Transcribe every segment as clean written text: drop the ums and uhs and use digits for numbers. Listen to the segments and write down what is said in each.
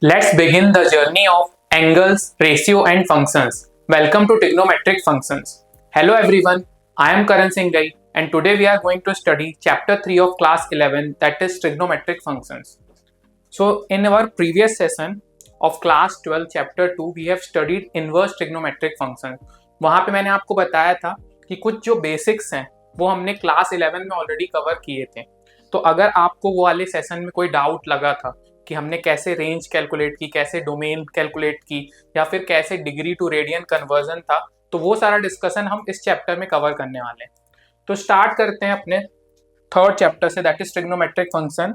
Let's begin the journey of angles, ratio and functions. Welcome to trigonometric functions. Hello everyone, I am Karan Singh Gai and today we are going to study chapter 3 of class 11, that is trigonometric functions. So in our previous session of class 12 chapter 2 we have studied inverse trigonometric functions. वहाँ पे मैंने आपको बताया था कि कुछ जो basics हैं वो हमने क्लास 11 में ऑलरेडी कवर किए थे. तो अगर आपको वो वाले सेशन में कोई डाउट लगा था कि हमने कैसे रेंज कैलकुलेट की, कैसे डोमेन कैलकुलेट की या फिर कैसे डिग्री टू रेडियन कन्वर्जन था, तो वो सारा डिस्कशन हम इस चैप्टर में कवर करने वाले हैं. तो स्टार्ट करते हैं अपने थर्ड चैप्टर से, that is trigonometric function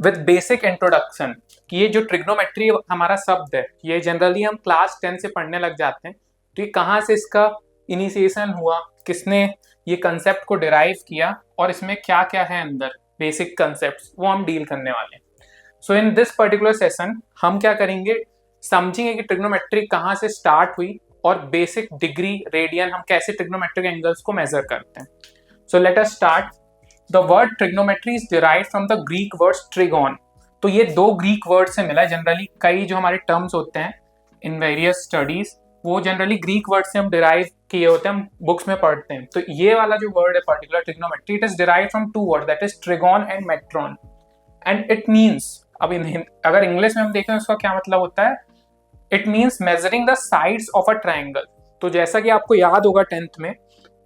with basic introduction. कि ये जो ट्रिग्नोमेट्री हमारा शब्द है ये जनरली हम क्लास 10 से पढ़ने लग जाते हैं. तो ये कहाँ से इसका इनिशिएशन हुआ, किसने ये कंसेप्ट को डिराइव किया और इसमें क्या क्या है अंदर बेसिक कंसेप्ट्स, वो हम डील करने वाले हैं. सो इन दिस पर्टिकुलर सेशन हम क्या करेंगे, समझेंगे कि ट्रिग्नोमेट्री कहाँ से स्टार्ट हुई और बेसिक डिग्री रेडियन हम कैसे ट्रिग्नोमेट्रिक एंगल्स को मेजर करते हैं. So let us start. The word trigonometry is derived from the Greek word trigon. तो ये दो ग्रीक वर्ड से मिला है. जनरली कई जो हमारे टर्म्स होते हैं इन वेरियस स्टडीज वो जनरली ग्रीक वर्ड से हम डिराइव किए होते हैं, हम बुक्स में पढ़ते हैं. तो ये वाला जो वर्ड है particular trigonometry, it is derived from two word, that is trigon and metron. And it means, अब अगर इंग्लिश में हम देखें उसका क्या मतलब होता है, it means measuring the sides of a triangle. तो जैसा कि आपको याद होगा 10th में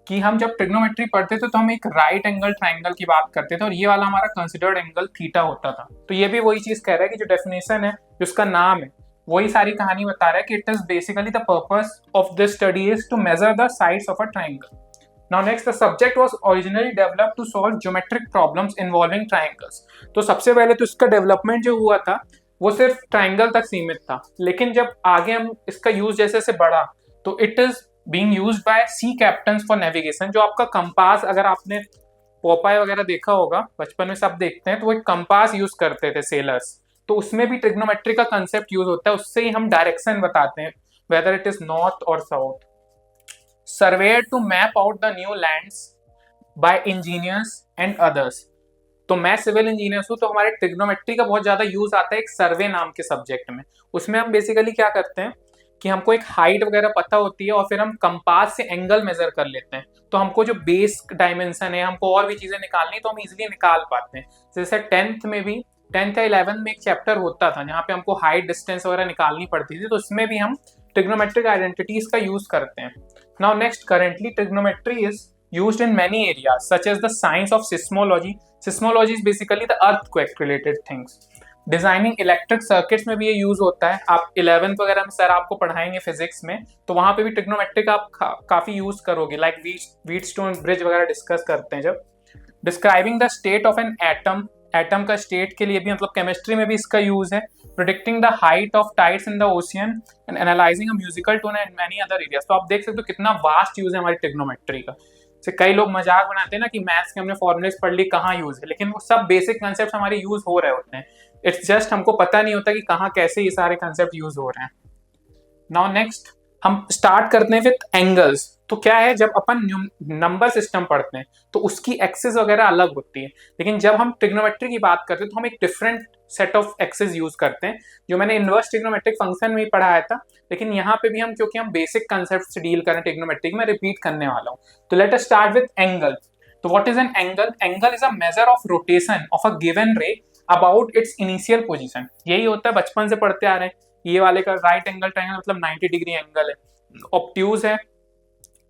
कि हम जब ट्रिग्नोमेट्री पढ़ते थे तो हम एक राइट एंगल ट्राइंगल की बात करते थे और ये वाला हमारा कंसिडर्ड एंगल थीटा होता था. तो ये भी वही चीज कह रहा है कि जो डेफिनेशन है, जो उसका नाम है, वही सारी कहानी बता रहा है कि it is basically the purpose of this study is to measure the sides of a triangle. Now next, the subject was originally developed to solve geometric problems involving triangles. तो सबसे पहले तो इसका डेवलपमेंट जो हुआ था वो सिर्फ ट्राइंगल तक सीमित था, लेकिन जब आगे हम इसका यूज जैसे से बढ़ा तो it is being used by sea captains for navigation. जो आपका कंपास, अगर आपने पोपाय वगैरह देखा होगा, बचपन में सब देखते हैं, तो वो एक कंपास यूज करते थे सेलर्स. तो उसमें भी ट्रिग्नोमेट्री का कंसेप्ट यूज होता है, उससे ही हम डायरेक्शन बताते हैं, वेदर इट इज नॉर्थ और south. Surveyed to map out the new lands by engineers and others. तो मैं सिविल इंजीनियर्स हूँ, तो हमारे ट्रिग्नोमेट्री का बहुत ज्यादा यूज आता है एक सर्वे नाम के सब्जेक्ट में. उसमें हम बेसिकली क्या करते हैं कि हमको एक हाइट वगैरह पता होती है और फिर हम कंपास से एंगल मेजर कर लेते हैं. तो हमको जो बेस डायमेंशन है, हमको और भी चीजें निकालनी, तो हम इजिली निकाल पाते हैं. जैसे 10th या 11th में एक चैप्टर होता था जहाँ पे हमको हाइट डिस्टेंस वगैरह निकालनी पड़ती थी, तो इसमें भी हम ट्रिग्नोमेट्रिक आइडेंटिटीज का यूज करते हैं. Now next, currently trigonometry is used in many areas such as the science of seismology. Seismology is basically the earthquake related things. Designing electric circuits में भी ये यूज होता है. आप 11th वगैरह में सर आपको पढ़ाएंगे फिजिक्स में, तो वहाँ पे भी ट्रिग्नोमेट्रिक आप काफी यूज करोगे, लाइक व्हीटस्टोन ब्रिज वगैरह डिस्कस करते हैं जब. Describing the state of an atom, atom का स्टेट के लिए भी, मतलब केमिस्ट्री में भी इसका यूज है. Predicting the height of tides in the ocean and analysing a musical tone and many other areas. तो आप देख सकते हो कितना वास्ट यूज है हमारी ट्रिग्नोमेट्री का. से कई लोग मजाक बनाते हैं ना कि मैथ्स के हमने फॉर्मुलेस पढ़ ली, कहाँ यूज है, लेकिन वो सब बेसिक कंसेप्ट हमारे यूज हो रहे होते हैं. इट्स जस्ट हमको पता नहीं होता कि कहाँ कैसे ये सारे कंसेप्ट यूज हो रहे हैं. नाउ नेक्स्ट हम स्टार्ट करते हैं विद एंगल्स. तो क्या है, जब अपन नंबर सिस्टम पढ़ते हैं तो उसकी एक्सिस वगैरह अलग होती है, लेकिन जब हम ट्रिग्नोमेट्री की बात करते हैं तो हम एक different set of axis use करते हैं, जो मैंने इनवर्स ट्रिग्नोमेट्रिक फंक्शन में ही पढ़ाया था. लेकिन यहाँ पे भी हम, क्योंकि हम बेसिक कंसेप्ट से डील करें ट्रिग्नोमेट्रिक में, रिपीट करने वाला हूँ. तो let us start with angle. तो what is an angle? Angle is a measure of rotation of a given ray about its initial position. यही होता है, बचपन से पढ़ते आ रहे हैं. ये वाले का राइट एंगल ट्रायंगल मतलब 90 डिग्री एंगल है. ऑब्ट्यूज है,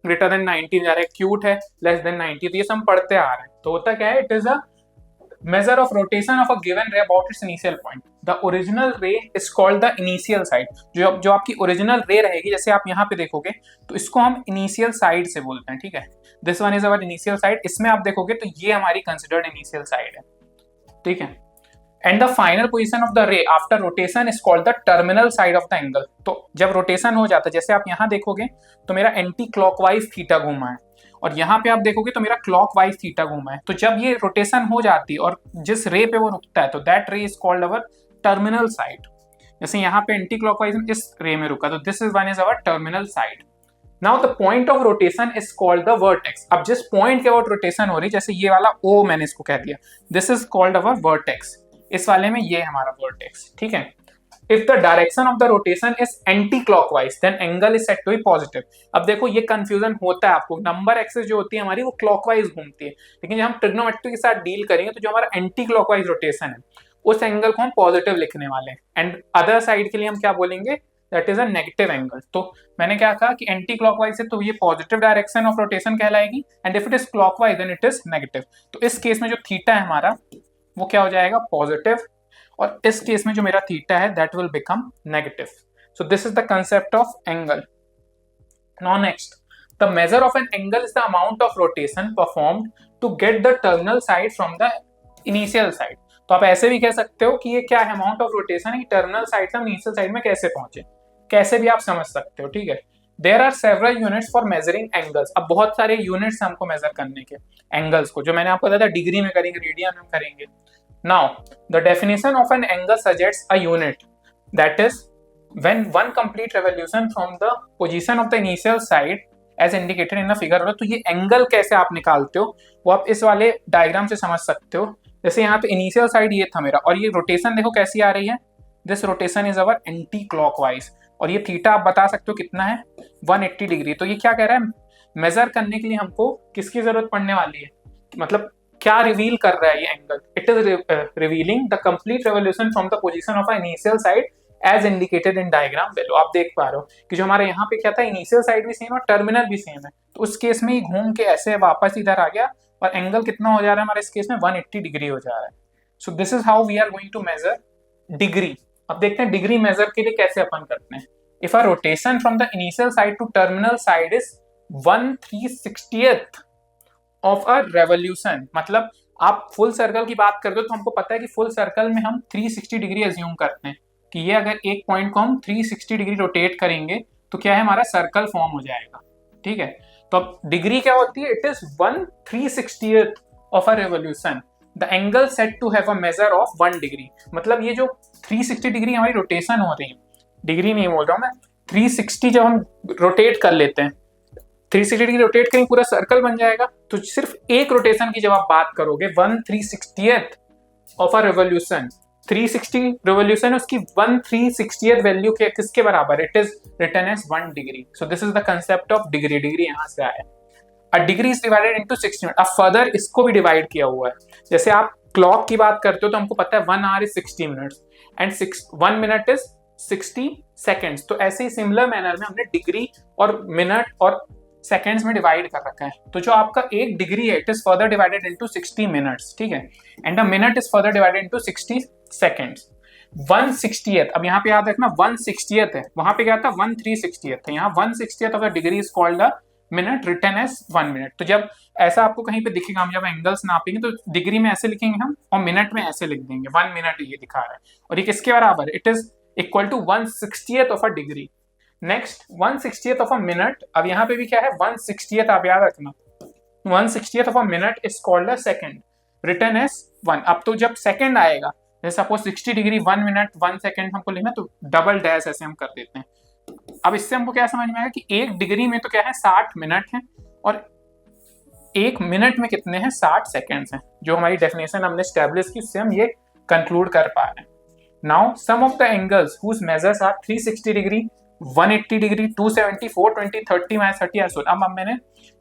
ग्रेटर देन 90 जा रहा है, एक्यूट है, लेस देन 90. तो ये सब पढ़ते आ रहे हैं. तो होता क्या है, it is a measure of rotation of a given ray about its initial point. The original ray is called the initial side. जो आपकी ओरिजिनल रे रहेगी, जैसे आप यहाँ पे देखोगे तो इसको हम इनिशियल साइड से बोलते हैं, ठीक है. This one is our initial side. इसमें आप देखोगे तो ये हमारी कंसिडर्ड इनिशियल साइड है, ठीक है. And the final position of the रे after rotation is called the terminal side of the angle. तो जब रोटेशन हो जाता है, जैसे आप यहाँ देखोगे तो मेरा एंटी क्लॉकवाइज थीटा घूमा है और यहाँ पे आप देखोगे तो मेरा क्लॉकवाइज थीटा घूमा है. तो जब ये रोटेशन हो जाती है और जिस रे पे वो रुकता है तो दैट रे is called our terminal side. जैसे यहाँ पे एंटी क्लॉकवाइज इस रे में रुका, तो this is one is our terminal side. Now the point of rotation is called the vertex. अब जिस पॉइंट के अबाउट रोटेशन हो रही, जैसे ये वाला O मैंने इसको कह दिया, this is called our vertex. इस वाले में ये हमारा वर्टेक्स, ठीक है. If the direction of the rotation is anti clockwise then angle is set to be positive. अब देखो ये कंफ्यूजन होता है आपको, नंबर एक्सिस जो होती है हमारी वो क्लॉकवाइज घूमती है, लेकिन जब हम ट्रिग्नोमेट्री के साथ डील करेंगे तो जो हमारा एंटी क्लॉकवाइज रोटेशन है उस एंगल को हम पॉजिटिव लिखने वाले हैं, एंड अदर साइड के लिए हम क्या बोलेंगे, that is a negative angle. तो मैंने क्या कहा कि एंटी क्लॉकवाइज है तो ये पॉजिटिव डायरेक्शन ऑफ रोटेशन कहलाएगी, and if it is clockwise then it is negative. तो इस केस में जो थीटा है हमारा वो क्या हो जाएगा, पॉजिटिव, और इस केस में जो मेरा थीटा है that will become negative. So this is the concept of angle. Now next, the measure of an angle is the amount of rotation performed to get the terminal side from the initial side. तो आप ऐसे भी कह सकते हो कि ये क्या है, अमाउंट ऑफ रोटेशन है कि टर्मिनल साइड से हम इनिशियल साइड में कैसे पहुंचे, कैसे भी आप समझ सकते हो, ठीक है। There are several units for measuring angles. अब बहुत सारे यूनिट्स हमको मेजर करने के एंगल्स को, जो मैंने आपको बताया था डिग्री में करेंगे, रेडियन में करेंगे। Now the definition of an angle suggests a unit that is when one complete revolution from the position of the initial side as indicated in the figure. तो ये एंगल कैसे आप निकालते हो वो आप इस वाले डायग्राम से समझ सकते हो। जैसे यहाँ पे इनिशियल साइड ये था मेरा, और ये रोटेशन देखो कैसी आ रही है, this rotation is our anti clockwise, और ये थीटा आप बता सकते हो कितना है, 180 डिग्री। तो ये क्या कह रहा है, मेजर करने के लिए हमको किसकी जरूरत पड़ने वाली है, मतलब क्या रिवील कर रहा है ये angle, it is revealing the complete revolution from the position of a initial side as indicated in diagram below. आप देख पा रहे हो कि जो हमारे यहाँ पे क्या था, इनिशियल साइड भी सेम और टर्मिनल भी सेम है, तो उस केस में ही घूम के ऐसे वापस इधर आ गया, और एंगल कितना हो जा रहा है हमारे इस केस में, 180 डिग्री हो जा रहा है। So this is how we are going to measure degree. अब देखते हैं डिग्री मेजर के लिए कैसे अपन करते हैं। If a rotation from the initial side to terminal side is 1/360th of a revolution, मतलब आप फुल सर्कल की बात करते हो तो हमको पता है कि फुल सर्कल में हम 360 डिग्री एज्यूम करते हैं कि ये अगर एक पॉइंट को हम 360 डिग्री रोटेट करेंगे तो क्या है, हमारा सर्कल फॉर्म हो जाएगा, ठीक है। तो अब डिग्री क्या होती है, it is 1/360th of a revolution, the angle set to have a measure of 1 degree. मतलब ये जो 360 डिग्री हमारी रोटेशन हो रही है, डिग्री नहीं बोल रहा हूं मैं, 360 जब हम रोटेट कर लेते हैं, 360 डिग्री रोटेट करेंगे पूरा सर्कल बन जाएगा। तो सिर्फ एक रोटेशन की जब आप बात करोगे 1/360th of a revolution, 360 revolution उसकी 1/360th वैल्यू के किसके बराबर, it is written as 1 degree. So this is the concept of degree, degree यहां से आया। A degree is divided into 60 minute. अब फर्दर इसको भी डिवाइड किया हुआ है, जैसे आप क्लॉक की बात करते हो तो हमको पता है 1 our is 60 minutes and 1 minute is 60 seconds. तो ऐसे ही सिमिलर मैनर में हमने डिग्री और मिनट और सेकेंड्स में डिवाइड कर रखा है। तो जो आपका एक डिग्री है it is further divided into 60 minutes, ठीक है, and a minute is further divided into 60 seconds. 1/60th, अब यहाँ पे याद रखना 1/60th है, वहां पे क्या था 1/360th है, यहाँ 1/60th of the degree is called the minute, written as 1 minute. तो जब ऐसा आपको कहीं पे दिखेगा, हम जब एंगल्स नापेंगे तो डिग्री में ऐसे लिखेंगे हम, और मिनट में ऐसे लिख देंगे, 1 मिनट ये दिखा रहा है, और ये किसके बराबर, it is equal to 1/60th of a degree. Next 1/60th of a minute, अब यहाँ पे भी क्या है 1/60th, आप याद रखना 1/60th of a minute is called a second, written as 1। अब तो जब सेकेंड आएगा, जैसे सपोज 60 डिग्री 1 मिनट 1 सेकेंड हमको लिखना, तो डबल डैश ऐसे हम कर देते हैं। अब इससे हमको क्या समझ में आएगा कि एक डिग्री में तो क्या है 60 मिनट है, और एक मिनट में कितने हैं 60 सेकेंड्स हैं। जो हमारी डेफिनेशन हमने स्टैब्लिश की उससे हम ये कंक्लूड कर पा रहे हैं। Now some of the angles whose measures are 360 degree, 180 degree, 270, 420, 30 -30 are shown. अब मैंने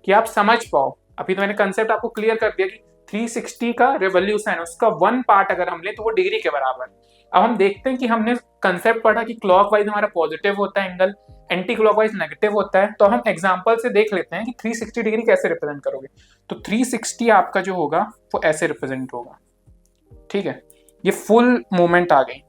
कि आप समझ पाओ, अभी तो मैंने कंसेप्ट आपको क्लियर कर दिया कि 360 का रेवोल्यूशन उसका 1 पार्ट अगर हम ले तो वो डिग्री के बराबर। अब हम देखते हैं कि हमने कंसेप्ट पढ़ा कि क्लॉकवाइज हमारा पॉजिटिव होता है एंगल, एंटी क्लॉकवाइज नेगेटिव होता है। तो हम एग्जांपल से देख लेते हैं कि 360 डिग्री कैसे रिप्रेजेंट करोगे। तो 360 आपका जो होगा वो ऐसे रिप्रेजेंट होगा, ठीक है, ये फुल मूवमेंट आ गई,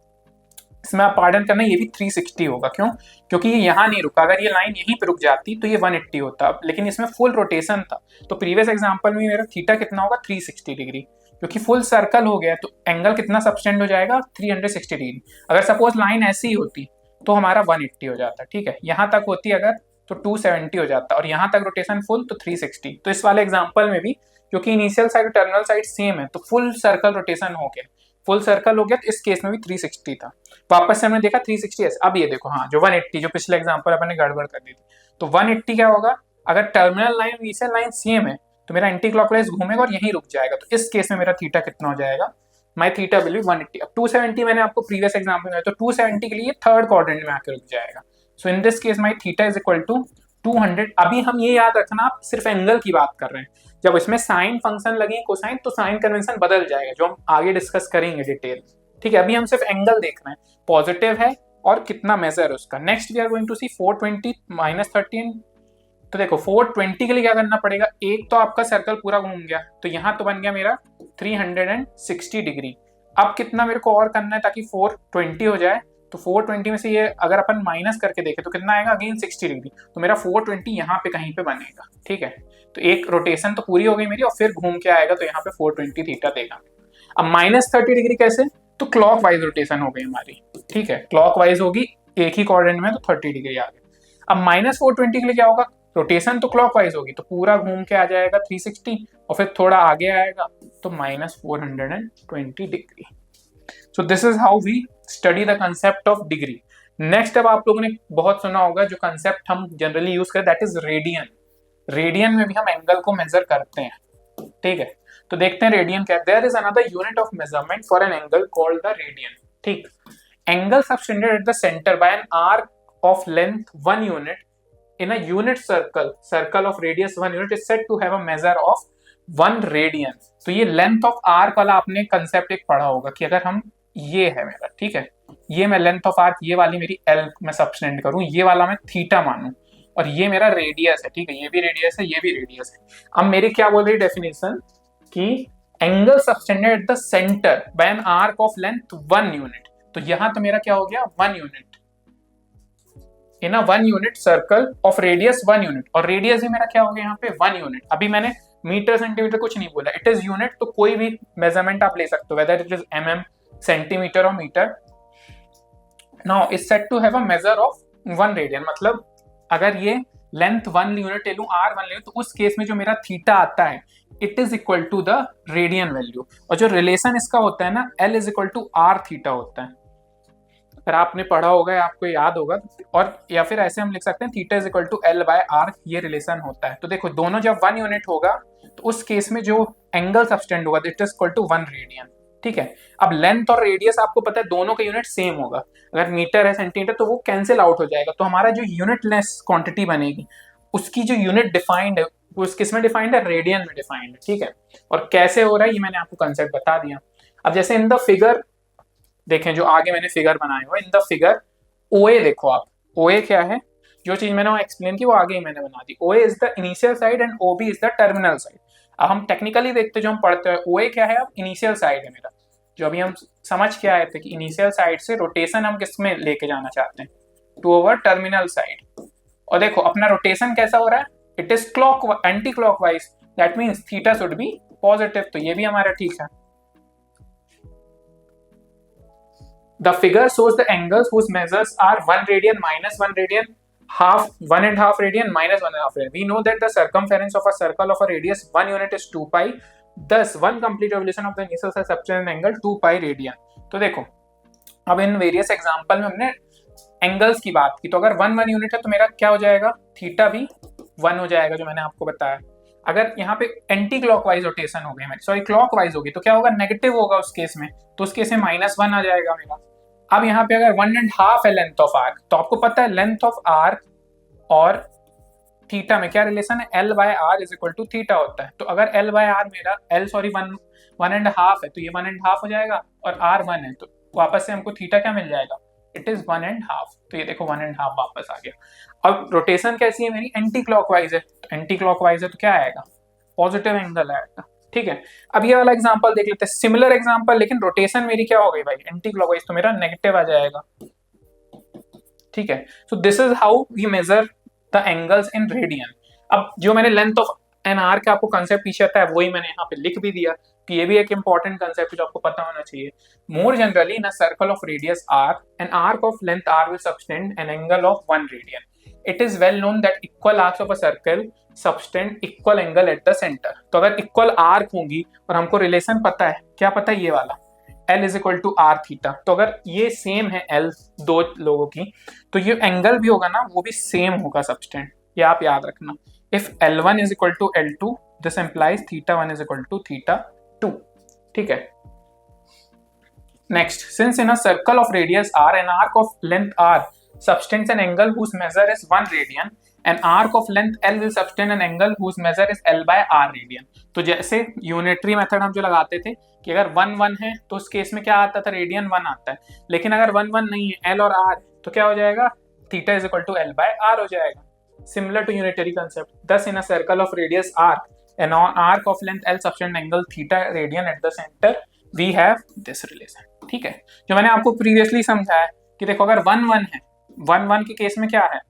इसमें आप पार्डन करना, ये भी 360 होगा। क्यों? क्योंकि ये यहाँ नहीं रुका, अगर ये लाइन यहीं पे रुक जाती तो ये 180 होता, लेकिन इसमें फुल रोटेशन था। तो प्रीवियस एग्जांपल में मेरा थीटा कितना होगा 360 डिग्री, क्योंकि फुल सर्कल हो गया तो एंगल कितना सबटेंड हो जाएगा 360 डिग्री। अगर सपोज लाइन ऐसी ही होती तो हमारा 180 हो जाता, ठीक है, यहाँ तक होती अगर तो 270 हो जाता, और यहाँ तक रोटेशन फुल तो 360। तो इस वाले एग्जाम्पल में भी क्योंकि इनिशियल साइड और टर्मिनल साइड सेम है तो फुल सर्कल रोटेशन हो गया, फुल सर्कल हो गया। तो इस केस में भी 360 था, वापस से हमने देखा 360 है। अब ये देखो, हाँ जो 180, जो पिछले एग्जांपल अपन ने गड़बड़ कर दी थी, तो 180 क्या होगा, अगर terminal line initial line same है तो मेरा एंटी क्लॉकवाइज घूमेगा और यहीं रुक जाएगा। तो इस केस में मेरा थीटा कितना हो जाएगा माई थीटा विल बी 180। अब 270 मैंने आपको प्रीवियस एग्जाम्पल में, तो 270 के लिए थर्ड क्वाड्रेंट में आकर रुक जाएगा। So in this case my theta is equal to 200। अभी हम ये याद रखना, आप सिर्फ एंगल की बात कर रहे हैं, जब इसमें साइन फंक्शन लगे कोसाइन तो साइन कन्वेंशन बदल जाएगा, जो हम आगे डिस्कस करेंगे डिटेल। ठीक है, अभी हम सिर्फ एंगल देख रहे हैं, पॉजिटिव है और कितना मेजर है उसका। Next we are going to see 420 minus 13। तो देखो 420 के लिए क्या करना पड़ेगा, एक तो आपका सर्कल पूरा घूम गया, तो यहाँ तो बन गया मेरा 360 डिग्री। अब कितना मेरे को और करना है ताकि 420 हो जाए, तो 420 में से ये अगर अपन माइनस करके देखें तो कितना आएगा, अगेन 60 डिग्री। तो मेरा 420 यहाँ पे कहीं पे बनेगा। ठीक है, तो एक रोटेशन तो पूरी हो गई मेरी, और फिर घूम के आएगा तो यहाँ पे 420 थीटा देगा। अब माइनस 30 डिग्री कैसे, तो क्लॉक वाइज रोटेशन हो गई हमारी। ठीक है, क्लॉक वाइज होगी एक ही क्वाड्रेंट में, तो 30 डिग्री आ गई। अब माइनस 420 के लिए क्या होगा, रोटेशन तो क्लॉकवाइज होगी तो पूरा घूम के आ जाएगा 360, और फिर थोड़ा आगे आएगा तो minus 420 degree. So this is how we study the concept of degree. Next अब आप लोगों ने बहुत सुना होगा जो कंसेप्ट हम जनरली यूज करते, दैट इज रेडियन। रेडियन में भी हम एंगल को मेजर करते हैं। ठीक है, तो देखते हैं रेडियन क्या है। There is another unit of measurement for an angle called the radian. ठीक, angle subtended at the centre by an arc of length 1 unit in a unit circle of radius 1 unit is said to have a measure of 1 radian। तो ये length of arc वाला आपने concept एक पढ़ा होगा कि अगर हम, ये है मेरा, ठीक है, ये मैं लेंथ ऑफ आर्क, ये वाली मेरी एल मैं सबटेंड करूं, ये वाला मैं थीटा मानूं, और ये मेरा रेडियस है। ठीक है, ये भी रेडियस है, ये भी रेडियस है। अब मेरी क्या बोल रही डेफिनेशन कि angle subtended at the centre by an arc of length 1 unit. तो यहां तो मेरा क्या हो गया, 1 unit in a 1 unit circle of radius 1 unit, और रेडियस ही मेरा क्या हो गया यहाँ पे 1 यूनिट। अभी मैंने मीटर सेंटीमीटर कुछ नहीं बोला, इट इज यूनिट, तो कोई भी मेजरमेंट आप ले सकते हो, whether it is mm, centimetre और metre. Now is said to have a measure of 1 radian. मतलब अगर ये लेंथ 1 यूनिट ले लूं, r1 ले लूं, तो उस केस में जो मेरा थीटा आता है it is equal to the radian value, और जो रिलेशन इसका होता है ना, l is equal to r theta होता है। अगर आपने पढ़ा होगा या आपको याद होगा, और या फिर ऐसे हम लिख सकते हैं theta is equal to L by R, ये रिलेशन होता है। तो देखो दोनों जब 1 यूनिट होगा तो उस केस में जो एंगल सबटेंड होगा it is equal to 1 radian. ठीक है, अब लेंथ और रेडियस आपको पता है दोनों का यूनिट सेम होगा। अगर मीटर है सेंटीमीटर तो वो कैंसिल आउट हो जाएगा, तो हमारा जो यूनिटलेस क्वांटिटी बनेगी उसकी जो यूनिट डिफाइंड है वो किस में डिफाइंड है, रेडियन में डिफाइंड है। ठीक है, और कैसे हो रहा है ये मैंने आपको कंसेप्ट बता दिया। अब जैसे इन द फिगर देखें, जो आगे मैंने फिगर बनाया हुआ, इन द फिगर ओए देखो आप, ओए क्या है, जो चीज मैंने एक्सप्लेन की वो आगे ही मैंने बना दी। OA is the initial side and OB is the terminal side. अब हम टेक्निकली देखते जो हम पढ़ते हैं, ओए क्या है, अब इनिशियल साइड है मेरा, जो अभी हम समझ के आए थे कि इनिशियल साइड से रोटेशन हम किस में लेके जाना चाहते हैं, टू ओवर टर्मिनल साइड। और देखो अपना रोटेशन कैसा हो रहा है, it is clock anti clockwise, that means theta should be positive, तो ये भी हमारा ठीक है। The figure shows the angles whose measures are 1 radian minus 1 radian, half 1 and half radian minus 1 and half radian. We know that the circumference of a circle of a radius 1 unit is 2 pi. Thus, one complete revolution of the initial subtended angle 2 pi radian. तो देखो अब in various example में हमने angles की बात की, तो अगर 1 यूनिट है तो मेरा क्या हो जाएगा, थीटा भी 1 हो जाएगा, जो मैंने आपको बताया। अगर यहाँ पे एंटी क्लॉकवाइज रोटेशन हो गई, सॉरी क्लॉकवाइज होगी, तो क्या होगा, नेगेटिव होगा उस केस में, तो उस केस में -1 आ जाएगा मेरा। अब यहाँ पे अगर 1 and half है लेंथ ऑफ आर्क, तो आपको पता है लेंथ ऑफ आर्क और थीटा में क्या रिलेशन है, L by R is equal to theta होता है। तो अगर L बाय आर मेरा वन एंड हाफ है, तो ये 1 and half हो जाएगा, और R 1 है, तो वापस से हमको थीटा क्या मिल जाएगा, इट इज 1 and half। तो ये देखो 1 and half वापस आ गया। अब रोटेशन कैसी है मेरी, एंटी क्लॉकवाइज है, तो एंटी क्लॉकवाइज है तो क्या आएगा, पॉजिटिव एंगल आएगा। ठीक है, अब ये वाला एग्जांपल देख लेते हैं, सिमिलर एग्जांपल, लेकिन रोटेशन मेरी क्या हो गई भाई, एंटी क्लॉकवाइज, तो मेरा नेगेटिव आ जाएगा। ठीक है, so this is how we measure the angles in radian. अब जो मैंने लेंथ ऑफ एन आर का आपको कंसेप्ट पीछे आता है वही मैंने यहाँ पे लिख भी दिया कि ये भी एक इंपॉर्टेंट कंसेप्ट जो आपको पता होना चाहिए। More generally in a circle of radius R, an arc of length R will subtend an angle of 1 radian. It is well known that equal arcs of a circle subtend equal angle at the centre. तो अगर equal arc होंगी और हमको relation पता है, क्या पता है, ये वाला L is equal to R theta, तो अगर ये सेम है L दो लोगों की, तो ये एंगल भी होगा ना वो भी सेम होगा सबटेंड, ये आप याद रखना। If L1 is equal to L2 this implies theta 1 is equal to theta 2। ठीक है, Next, since in a circle of radius r, an arc of length r subtends an angle whose measure is 1 radian, an arc of length L will subtend an angle whose measure is L by r radian. तो जैसे unitary method हम जो लगाते थे कि अगर 1 1 है तो उस केस में क्या आता था, रेडियन 1 आता है, लेकिन अगर 1 1 नहीं है, L और R तो क्या हो जाएगा, theta is equal to L by R हो जाएगा. Similar to unitary concept. Thus, in a circle of radius r, an arc of length L subtends angle theta radian at the center. We have this relation. ठीक है, जो मैंने आपको previously समझाया कि देखो अगर 1 1 है, 1 1 के केस में क्या है,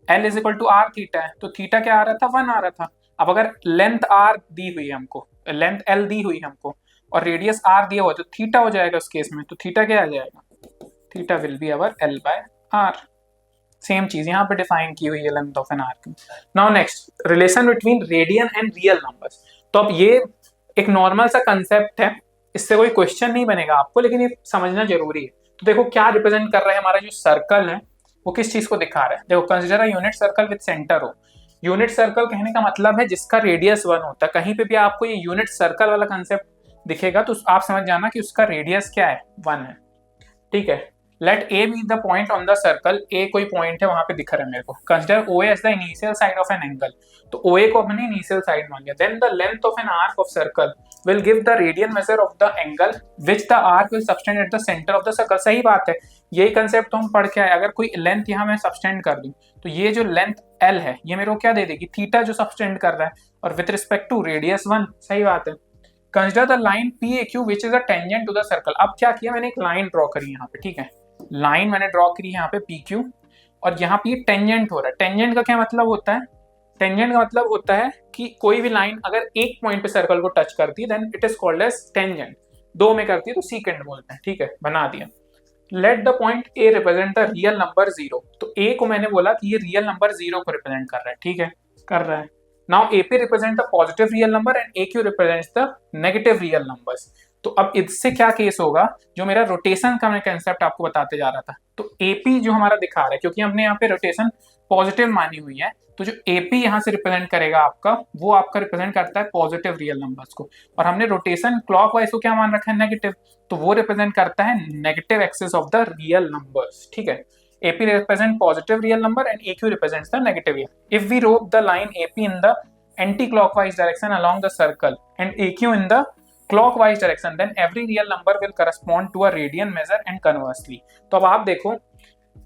L is equal to R theta है, तो थीटा क्या आ रहा था, 1 आ रहा था. अब अगर लेंथ r दी हुई है हमको, लेंथ L दी हुई है हमको और रेडियस r दिया हुआ है, तो थीटा हो जाएगा उस केस में. तो थीटा क्या आ जाएगा, theta will be our L by r. Same चीज यहाँ पे डिफाइन की हुई है length of an arc. Now next, relation between radian and real numbers. तो अब ये एक नॉर्मल सा कंसेप्ट है, इससे कोई क्वेश्चन नहीं बनेगा आपको, लेकिन ये समझना जरूरी है. तो देखो क्या रिप्रेजेंट कर रहा है हमारा जो सर्कल है, वो किस चीज को दिखा रहा है. देखो, consider a unit circle with centre हो. यूनिट सर्कल कहने का मतलब है जिसका रेडियस 1 होता है. कहीं पे भी आपको ये यूनिट सर्कल वाला कंसेप्ट दिखेगा तो आप समझ जाना कि उसका रेडियस क्या है, 1 है. ठीक है, let A B the point on the circle. A कोई पॉइंट है वहां पे दिख रहा है मेरे को. Consider O as the initial side of an angle. तो ओ ए को हमने इनिशियल साइड मान लिया. Then the length of an arc of circle will give the radian measure of the angle which the arc will subtend at the centre of the circle. सही बात है, यही concept तो हम पढ़ के आए. अगर कोई लेंथ यहाँ मैं सबटेंड कर दूं तो ये जो लेंथ एल है ये मेरे को क्या दे देगी, थीटा जो सबटेंड कर रहा है, और विथ रिस्पेक्ट टू रेडियस 1. सही बात है. Consider the line P A Q which is a tangent to the circle. अब क्या किया मैंने, एक लाइन ड्रॉ करी यहाँ पे. ठीक है, लाइन मैंने ड्रॉ करी यहाँ पे पी क्यू, और यहाँ पे टेंजेंट हो रहा है. टेंजेंट का क्या मतलब होता है, टेंजेंट का मतलब होता है कि कोई भी लाइन अगर एक पॉइंट पे सर्कल को टच करती है then it is called as tangent. 2 में करती है तो सीकेंड बोलते हैं. ठीक है, बना दिया. Let the point A represent the real number 0. तो ए को मैंने बोला कि ये रियल नंबर 0 को रिप्रेजेंट कर रहा है. ठीक है, कर रहा है. Now A P represent the positive real number and A Q represents the negative real numbers. तो अब इससे क्या केस होगा, जो मेरा रोटेशन का मैं कंसेप्ट आपको बताते जा रहा था, तो एपी जो हमारा दिखा रहा है, क्योंकि हमने यहाँ पे रोटेशन पॉजिटिव मानी हुई है, तो जो एपी यहाँ से रिप्रेजेंट करेगा आपका, वो आपका रिप्रेजेंट करता है पॉजिटिव रियल नंबर्स को. और हमने रोटेशन क्लॉकवाइज को क्या मान रखा है, नेगेटिव, तो वो रिप्रेजेंट करता है negative axis of the real numbers. ठीक है, AP represent positive real number and AQ represents the negative real. If we wrote the line AP in the anti-clockwise direction along the circle and AQ in the clockwise direction, then every real number will correspond to a radian measure and conversely. तो अब आप देखो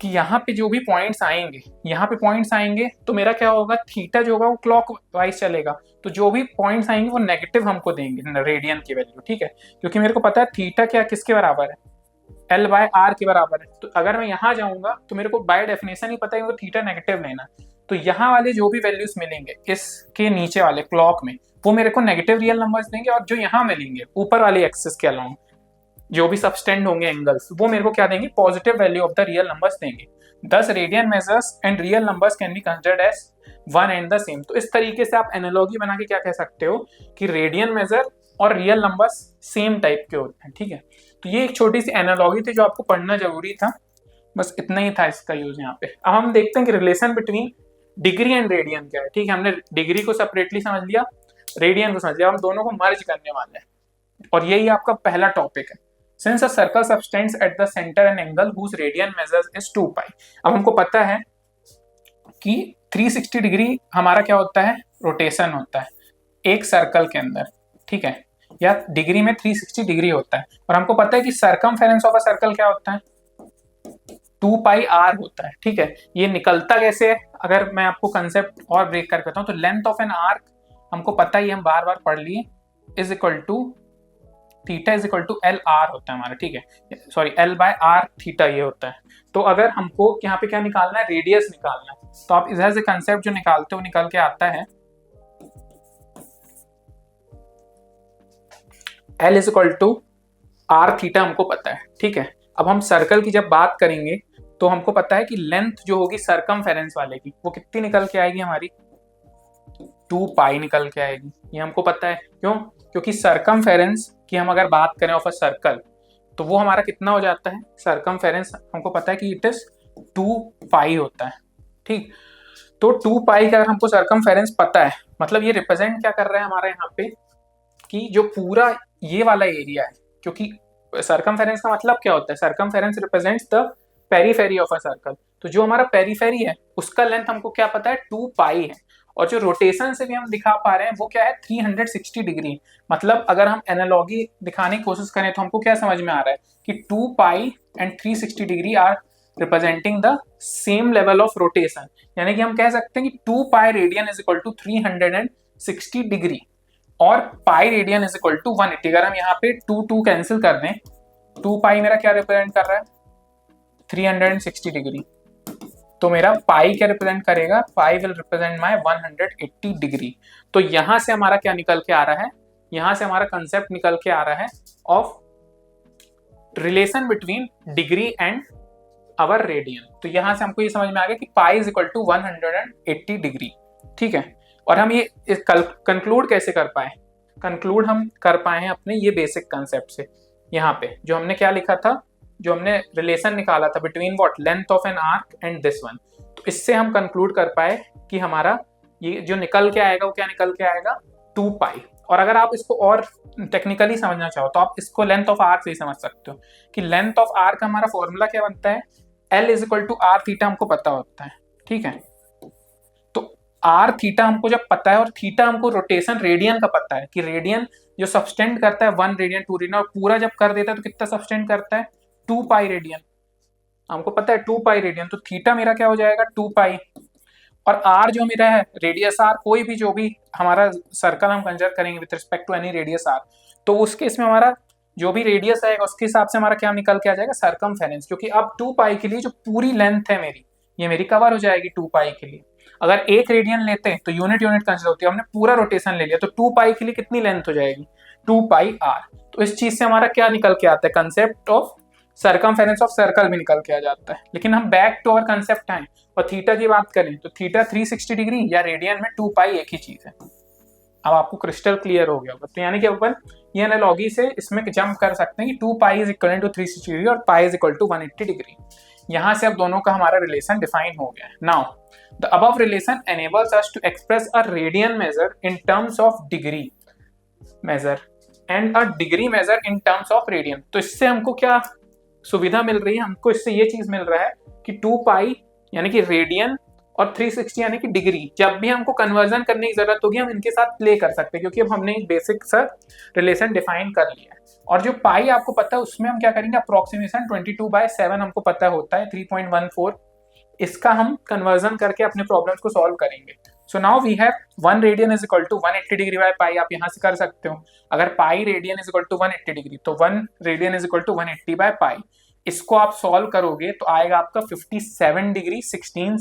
कि यहाँ पे जो भी points आएंगे, यहाँ पे पॉइंट्स आएंगे तो मेरा क्या होगा, थीटा जो होगा वो क्लॉकवाइज चलेगा. तो जो भी पॉइंट्स आएंगे वो नेगेटिव हमको देंगे रेडियन की वैल्यू. ठीक है, क्योंकि मेरे को पता है थीटा क्या किसके बराबर है, L by R के बराबर है. तो अगर मैं यहाँ जाऊंगा तो मेरे को बाय डेफिनेशन ही पता है कि थीटा नेगेटिव लेना. तो यहाँ वाले जो भी वैल्यूज मिलेंगे इसके नीचे वाले क्लॉक में, वो मेरे को नेगेटिव रियल नंबर्स देंगे, और जो यहाँ मिलेंगे ऊपर वाले एक्सिस के अलाउंग जो भी सबस्टेंड होंगे एंगल्स, वो मेरे को क्या देंगे, positive value of the real numbers देंगे. Thus radian measures and real numbers can be considered as one and the same. तो इस तरीके से आप एनालॉजी बना के क्या कह सकते हो कि रेडियन मेजर और रियल नंबर्स सेम टाइप के होते हैं. ठीक है, तो ये एक छोटी सी एनालॉजी थी जो आपको पढ़ना जरूरी था. बस इतना ही था इसका यूज यहाँ पे. अब हम देखते हैं कि relation between degree and radian क्या है. ठीक है, हमने डिग्री को सेपरेटली समझ लिया, रेडियन को समझ लिया, हम दोनों को मर्ज करने वाले हैं, और यही आपका पहला टॉपिक है. Since a circle subtends at the centre an angle whose radian measures is 2 pi. अब हमको पता है कि 360 डिग्री हमारा क्या होता है, रोटेशन होता है एक सर्कल के अंदर. ठीक है, या डिग्री में 360 डिग्री होता है. और हमको पता है कि सरकमफेरेंस ऑफ अ सर्कल क्या होता है, 2 पाई r होता है. ठीक है, ये निकलता कैसे है, अगर मैं आपको कंसेप्ट और ब्रेक कर कहता हूँ, तो लेंथ ऑफ एन आर्क हमको पता ही, हम बार बार पढ़ लिए, is equal to theta is equal to L R होता है हमारा. ठीक है, sorry L by R theta ये होता है. तो अगर हमको यहाँ पे क्या निकालना है, रेडियस निकालना है, तो आप इधर से कंसेप्ट जो निकालते हो निकल के आता है L is equal to R theta, हमको पता है. ठीक है, अब हम सर्कल की जब बात करेंगे तो हमको पता है कि लेंथ जो होगी सरकमफेरेंस वाले की, वो कितनी निकल के आएगी हमारी, 2 पाई निकल के आएगी. ये हमको पता है. क्यों, क्योंकि सरकमफेरेंस की हम अगर बात करें ऑफ अ सर्कल, तो वो हमारा कितना हो जाता है, सरकमफेरेंस हमको पता है कि इट इज 2 पाई होता है. ठीक, तो 2 पाई का अगर हमको सरकमफेरेंस पता है, मतलब ये रिप्रेजेंट क्या कर रहा है हमारा यहाँ पे, कि जो पूरा ये वाला एरिया है, क्योंकि सर्कमफेरेंस का मतलब क्या होता है? Circumference represents the periphery of a circle. तो जो हमारा पेरीफेरी है उसका लेंथ हमको क्या पता है? 2 पाई है। और जो रोटेशन से भी हम दिखा पा रहे हैं वो क्या है? 360 डिग्री। मतलब अगर हम एनालॉगी दिखाने की कोशिश करें तो हमको क्या समझ में आ रहा है कि 2 pi and 360 degree are representing the same level of rotation. यानी कि हम कह सकते हैं कि 2 pi radian is equal to 360 degree और pi radian is equal to 180। अगर हम यहाँ पे 2 कैंसिल कर दें, 2 पाई मेरा क्या रिप्रेजेंट कर रहा है? 360 डिग्री। तो मेरा पाई क्या रिप्रेजेंट करेगा? पाई विल रिप्रेजेंट माय 180 डिग्री। तो यहां से हमारा क्या निकल के आ रहा है? यहां से हमारा कंसेप्ट निकल के आ रहा है of relation between degree and our radian. तो यहां से हमको ये समझ में आ गया कि pi is equal to 180 degree. ठीक है, और हम ये कंक्लूड कैसे कर पाए? कंक्लूड हम कर पाए हैं अपने ये बेसिक कंसेप्ट से। यहाँ पे जो हमने क्या लिखा था, जो हमने रिलेशन निकाला था between what? Length of an arc and this one. तो इससे हम कंक्लूड कर पाए कि हमारा ये जो निकल के आएगा वो क्या निकल के आएगा? 2 पाई। और अगर आप इसको और टेक्निकली समझना चाहो तो आप इसको लेंथ ऑफ आर्क से ही समझ सकते हो कि लेंथ ऑफ आर्क हमारा फॉर्मूला क्या बनता है? L is equal to R theta हमको पता होता है। ठीक है, तो आर थीटा हमको जब पता है और थीटा हमको रोटेशन रेडियन का पता है कि रेडियन जो सबस्टेंड करता है 1 रेडियन 2 रेडियन, और पूरा जब कर देता है तो कितना सबस्टेंड करता है? 2 पाई रेडियन। हमको पता है 2 पाई रेडियन, तो थीटा मेरा क्या हो जाएगा? 2 पाई। और आर जो मेरा है रेडियस आर, कोई भी जो भी हमारा सर्कल हम कंसिडर करेंगे with respect to any radius R, तो उसके इसमें हमारा जो भी रेडियस आएगा उसके हिसाब से हमारा क्या निकल के आ जाएगा? सर्कमफेरेंस। क्योंकि अब 2 पाई के लिए जो पूरी लेंथ है मेरी, ये मेरी कवर हो जाएगी 2 पाई के लिए। अगर 1 रेडियन लेते हैं तो यूनिट कंसिडर होती है, हमने पूरा रोटेशन ले लिया तो 2 पाई के लिए कितनी लेंथ हो जाएगी? 2 पाई आर। तो इस चीज से हमारा क्या निकल के आता है? Concept of circumference of circle भी निकल के आ जाता है। लेकिन हम बैक टू अवर कंसेप्ट आए और थीटा की बात करें तो थीटा 360 डिग्री या रेडियन में 2 पाई एक ही चीज है। अब आपको क्रिस्टल क्लियर हो गया होगा। तो यानी कि अपन ये एनालॉजी से इसमें जंप कर सकते हैं कि 2 pi is equal to 360 degree और pi is equal to 180 degree. यहां से अब दोनों का हमारा रिलेशन डिफाइन हो गया है। Now the above relation enables us to express a radian measure in terms of degree measure and a degree measure in terms of radian. तो इससे हमको क्या सुविधा मिल रही है? हमको इससे ये चीज मिल रहा है कि 2 पाई यानी कि रेडियन और 360 यानी कि डिग्री, जब भी हमको कन्वर्जन करने की जरूरत होगी हम इनके साथ प्ले कर सकते हैं, क्योंकि अब हमने एक बेसिक सा रिलेशन डिफाइन कर लिया है। और जो पाई आपको पता है उसमें हम क्या करेंगे? अप्रोक्सीमेशन 22/7 हमको पता होता है, 3.14। इसका हम कन्वर्जन करके अपने प्रॉब्लम्स को सॉल्व करेंगे। So now we have 1 radian is equal to 180 degree by pi. आप यहां से कर सकते हो, अगर pi radian is equal to 180 degree तो 1 radian is equal to 180 by pi. इसको आप सॉल्व करोगे तो आएगा आपका 57 डिग्री 16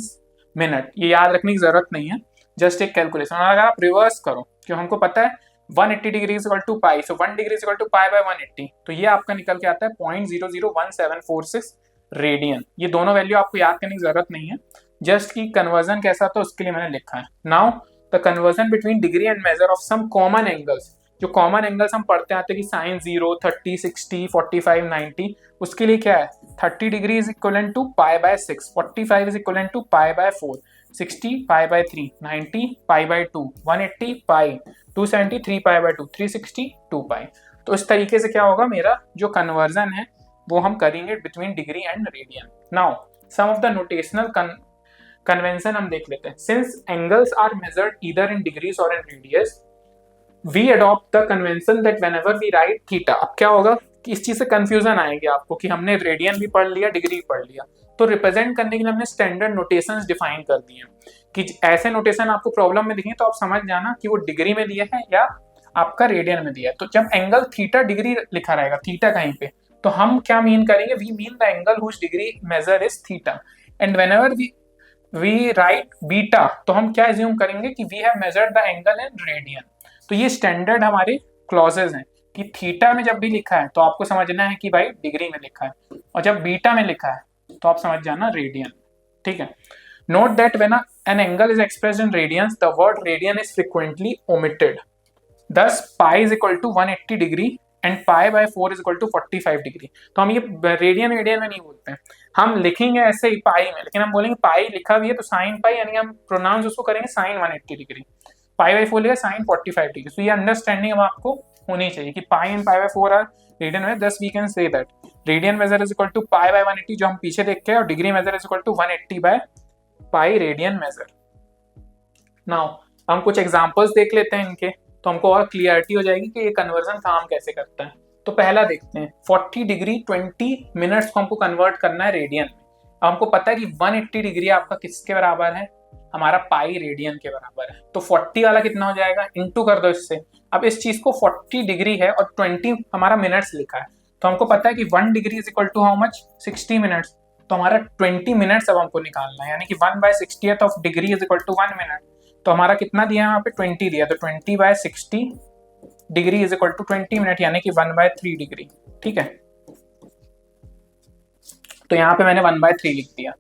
मिनट। ये याद रखने की जरूरत नहीं है, जस्ट एक कैलकुलेशन। और अगर आप रिवर्स करो, क्यों हमको पता है 180 degree is equal to pi, so 1 degree is equal to pi by 180, तो ये आपका निकल के आता है 0.001746 रेडियन। ये दोनों वैल्यू आपको याद करने की जरूरत नहीं है, जस्ट की कन्वर्जन कैसा था उसके लिए मैंने लिखा है। Now the conversion between degree and measure of some common angles. जो कॉमन एंगल्स हम पढ़ते आते हैं कि साइन 0, 30, 60, 45, 90, उसके लिए क्या है? 30 degree is equal to pi by 6, 45 is equal to pi by 4, 60 pi by 3, 90 pi by 2, 180 pi, 270 3 pi by 2, 360 2 pi. तो इस तरीके से क्या होगा? मेरा जो कन्वर्जन है वो हम करेंगे between degree and radian. Now some of the notational convention हम देख लेते हैं। Since angles are measured either in degrees और in radius, we adopt the convention that whenever we write theta. अब क्या होगा कि इस चीज से कंफ्यूजन आएगी आपको कि हमने रेडियन भी पढ़ लिया, डिग्री पढ़ लिया, तो रिप्रेजेंट करने के लिए हमने स्टैंडर्ड नोटेशंस डिफाइन कर दिए कि ऐसे नोटेशन आपको प्रॉब्लम में दिखे तो आप समझ जाना कि वो डिग्री में दिया है या आपका रेडियन में दिया है। तो जब एंगल थीटा डिग्री लिखा रहेगा, थीटा कहीं पे, तो हम क्या मीन करेंगे? We mean the angle whose degree measure is theta. And whenever we write beta, तो हम क्या एज्यूम करेंगे कि we have measured the angle in radian. तो ये स्टैंडर्ड हमारे क्लॉजेज हैं कि थीटा में जब भी लिखा है तो आपको समझना है कि भाई डिग्री में लिखा है, और जब बीटा में लिखा है तो आप समझ जाना रेडियन। ठीक है, note that when an angle is expressed in radians the word radian is frequently omitted. Thus pi is equal to 180 degree and pi by 4 is equal to 45 degree. तो हम ये रेडियन में नहीं बोलते हैं, हम लिखेंगे ऐसे ही पाई में, लेकिन हम बोलेंगे पाई लिखा भी है तो साइन पाई, यानी हम प्रोनाउंस उसको करेंगे साइन 180 डिग्री, पाई बाय 4 लिखा साइन 45 डिग्री। तो ये अंडरस्टैंडिंग अब आपको होनी चाहिए कि pi and pi by 4 are radian में, thus we can say that radian measure is equal to pi by 180 जो हम पीछे देख के, और degree measure is equal to 180 by pi radian measure. Now हम कुछ एग्जांपल्स देख लेते हैं इनके, तो हमको और क्लियरिटी हो जाएगी कि ये कन्वर्जन काम कैसे करता है। तो पहला देखते हैं, 40 डिग्री 20 मिनट्स को हमको कन्वर्ट करना है रेडियन में। अब हमको पता है कि 180 डिग्री आपका किसके बराबर है, हमारा पाई रेडियन के बराबर है। तो 40 वाला कितना हो जाएगा, इंटू कर दो इससे। अब इस चीज को 40 डिग्री है और 20 हमारा मिनट्स लिखा है, तो हमको पता है कि 1 degree is equal to how much, 60 minutes. तो हमारा 20 मिनट्स अब हमको निकालना है, यानी कि 1/60th of degree is equal to 1 minute. तो हमारा कितना दिया है यहाँ पे, 20 दिया, तो 20/60 degree is equal to 20 minute, यानी कि 1/3 डिग्री। ठीक है, तो यहाँ पे मैंने 1/3 लिख दिया।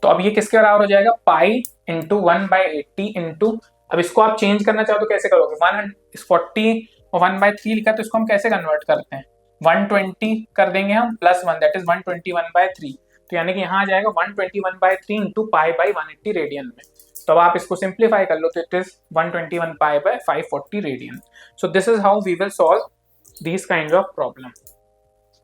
तो अब ये किसके बराबर हो जाएगा, पाई इंटू 1/80 इंटू, अब इसको आप चेंज करना चाहो तो कैसे करोगे, 40 और 1/3 लिखा, तो इसको हम कैसे कन्वर्ट करते हैं, 120 कर देंगे हम प्लस 1, दैट इज 121/3। तो यानी कि यहाँ आ जाएगा 121/3 इंटू पाई बाई 180 रेडियन में। तो अब आप इसको सिंप्लीफाई कर लो, तो it is 121 pi by 540 radian. So this is how we will solve these kind of problem.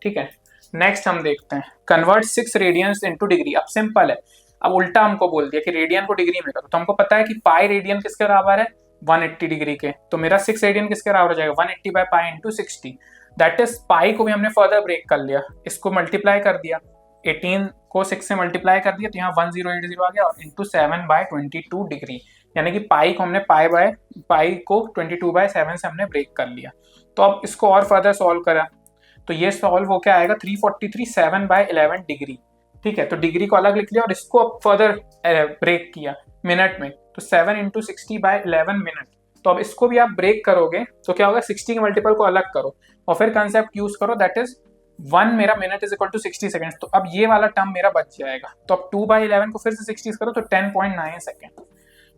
ठीक है, नेक्स्ट हम देखते हैं, कन्वर्ट 6 रेडियंस इनटू डिग्री। अब सिंपल है, अब उल्टा हमको बोल दिया कि रेडियन को डिग्री में करो, तो हमको पता है कि पाई रेडियन किसके बराबर है, 180 डिग्री के। तो मेरा 6 रेडियन किसके बराबर हो जाएगा, 180 by pi into 60, that is pi को भी हमने फर्दर ब्रेक कर लिया, इसको मल्टीप्लाई कर दिया, 18 को 6 से मल्टीप्लाई कर दिया, तो यहाँ 1080 आ गया, और इंटू 7/22 डिग्री, यानी कि पाई को हमने पाई को 22/7 से हमने ब्रेक कर लिया। तो अब इसको और फर्दर सॉल्व करा, तो ये सॉल्व हो क्या आएगा, 343 7/11 डिग्री। ठीक है, तो डिग्री को अलग लिख लिया और इसको अब फर्दर ब्रेक किया मिनट में, तो 7 इंटू 60/11 मिनट। तो अब इसको भी आप ब्रेक करोगे तो क्या होगा, 60 के मल्टीपल को अलग करो और फिर कंसेप्ट यूज करो, दैट इज 1 मेरा minute is equal to 60 second. तो अब ये वाला टर्म मेरा बच जाएगा। तो अब 2/11 को फिर से 60 करो तो 10.9 सेकेंड।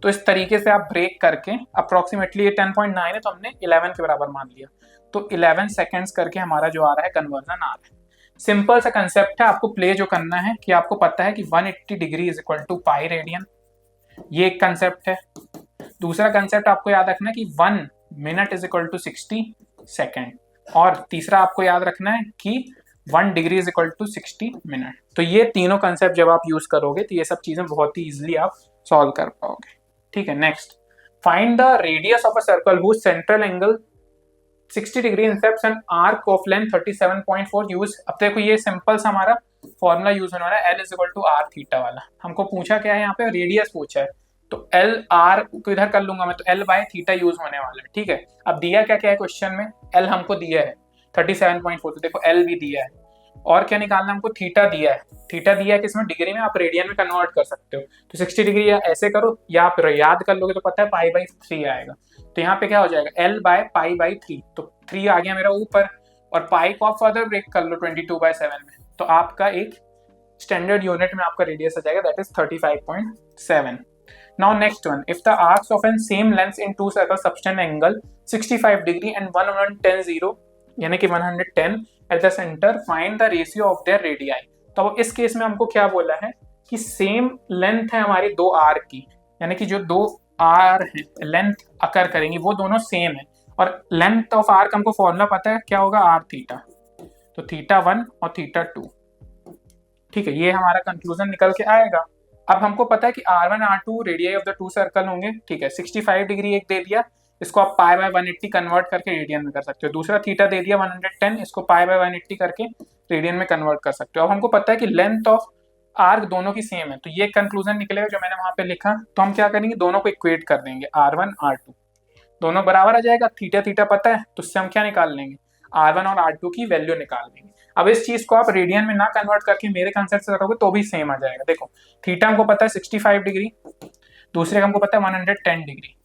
तो इस तरीके से आप ब्रेक करके अप्रोक्सीमेटली ये 10.9 है, तो हमने 11 के बराबर मान लिया, तो 11 सेकेंड्स करके हमारा जो आ रहा है कन्वर्जन आ रहा है। सिंपल सा कंसेप्ट है, आपको प्ले जो करना है कि आपको पता है कि 180 degree is equal to pi radian, ये एक कंसेप्ट है। दूसरा कंसेप्ट आपको याद रखना है कि 1 minute is equal to 60 second, और तीसरा आपको याद रखना है कि 1 degree is equal to 60 minute. तो ये तीनों कंसेप्ट जब आप यूज करोगे तो ये सब चीजें बहुत ही इजिली आप सॉल्व कर पाओगे। ठीक है, next, find the radius of a circle whose central angle 60 degree intercepts and arc of length 37.4 use. अब देखो ये सिंपल सा हमारा फॉर्मूला यूज होने वाला है, L is equal to R theta वाला। हमको पूछा क्या है, यहाँ पे रेडियस पूछा है, तो एल आर को इधर कर लूंगा मैं, तो एल बाय थीटा यूज होने वाला है। ठीक है, अब दिया क्या क्या है क्वेश्चन में, एल हमको दिया है 37.4, तो देखो एल भी दिया है, और क्या निकालना हमको, थीटा दिया है। थीटा दिया है किसमें, डिग्री में, आप रेडियन में कन्वर्ट कर सकते हो, तो 60 डिग्री या ऐसे करो या आप याद कर लोगे तो पता है पाई बाई 3 आएगा। तो यहाँ पे क्या हो जाएगा, एल बाय पाई बाई 3, तो 3 आ गया मेरा ऊपर, और पाई को आप फर्दर ब्रेक कर लो 22/7 में, तो आपका एक स्टैंडर्ड यूनिट में आपका रेडियस आ जाएगा, that is 35.7। Now next one, if the arcs of an same length in two circle subtend angle 65 degree and 110 यानी कि 110 at the centre, find the ratio of their radii. तो इस case में हमको क्या बोला है कि सेम लेंथ है हमारी दो आर्क की, यानी कि जो दो आर है लेंथ अकर करेंगी वो दोनों सेम है, और लेंथ ऑफ आर्क हमको फॉर्मूला पता है क्या होगा, आर थीटा, तो थीटा 1 और थीटा 2। ठीक है, ये हमारा कंक्लूजन निकल के आएगा। अब हमको पता है कि R1 R2 radii of the two circle होंगे। ठीक है, 65 डिग्री एक दे दिया, इसको आप पाई बाय 180 कन्वर्ट करके रेडियन में कर सकते हो। दूसरा थीटा दे दिया 110, इसको पाई बाय 180 करके रेडियन में कन्वर्ट कर सकते हो। अब हमको पता है कि लेंथ ऑफ आर्क दोनों की सेम है, तो ये कंक्लूजन निकलेगा जो मैंने वहां पे लिखा। तो हम क्या करेंगे, दोनों को इक्वेट कर देंगे, R1 R2 दोनों बराबर आ जाएगा, थीटा थीटा पता है, तो उससे हम क्या निकाल लेंगे, R1 और R2 की वैल्यू निकाल लेंगे। अब इस चीज को आप रेडियन में ना कन्वर्ट करके मेरे कंसेप्ट से करोगे तो भी सेम आ जाएगा। देखो थीटा हमको पता है 65 डिग्री, दूसरे का हमको पता है 110 डिग्री,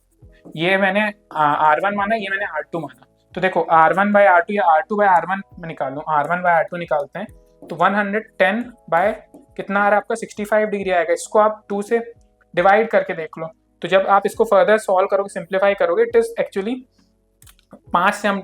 ये मैंने R1 माना, ये मैंने R2 माना। तो देखो R1 बाय R2 या R2 बाय R1 में निकालो, R1 बाय R2 निकालते हैं तो 110 बाय कितना आ रहा है आपका 65 डिग्री आएगा। इसको आप 2 से डिवाइड करके देख लो, तो जब आप इसको फर्दर सॉल्व करोगे, सिंप्लीफाई करोगे, इट इज एक्चुअली 5 से हम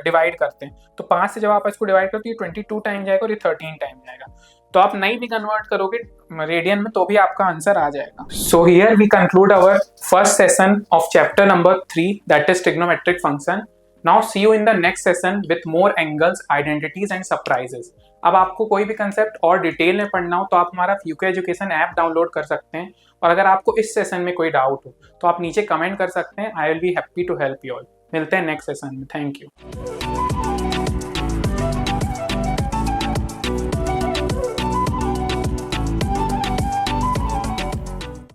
डिवाइड करते हैं, तो 5 से जब आप इसको डिवाइड करते हो 22 टाइम जाएगा और ये 13 टाइम जाएगा। तो आप नहीं भी कन्वर्ट करोगे रेडियन में तो भी आपका आंसर आ जाएगा। So here we conclude our first session of chapter number 3 that is trigonometric function. Now see you in the next session with more angles, identities and surprises. अब आपको कोई भी कंसेप्ट और डिटेल में पढ़ना हो तो आप हमारा फ्यूके एजुकेशन ऐप डाउनलोड कर सकते हैं, और अगर आपको इस सेशन में कोई डाउट हो तो आप नीचे कमेंट कर सकते हैं। I will be happy to help you all. मिलते हैं नेक्स्ट सेशन में। Thank you.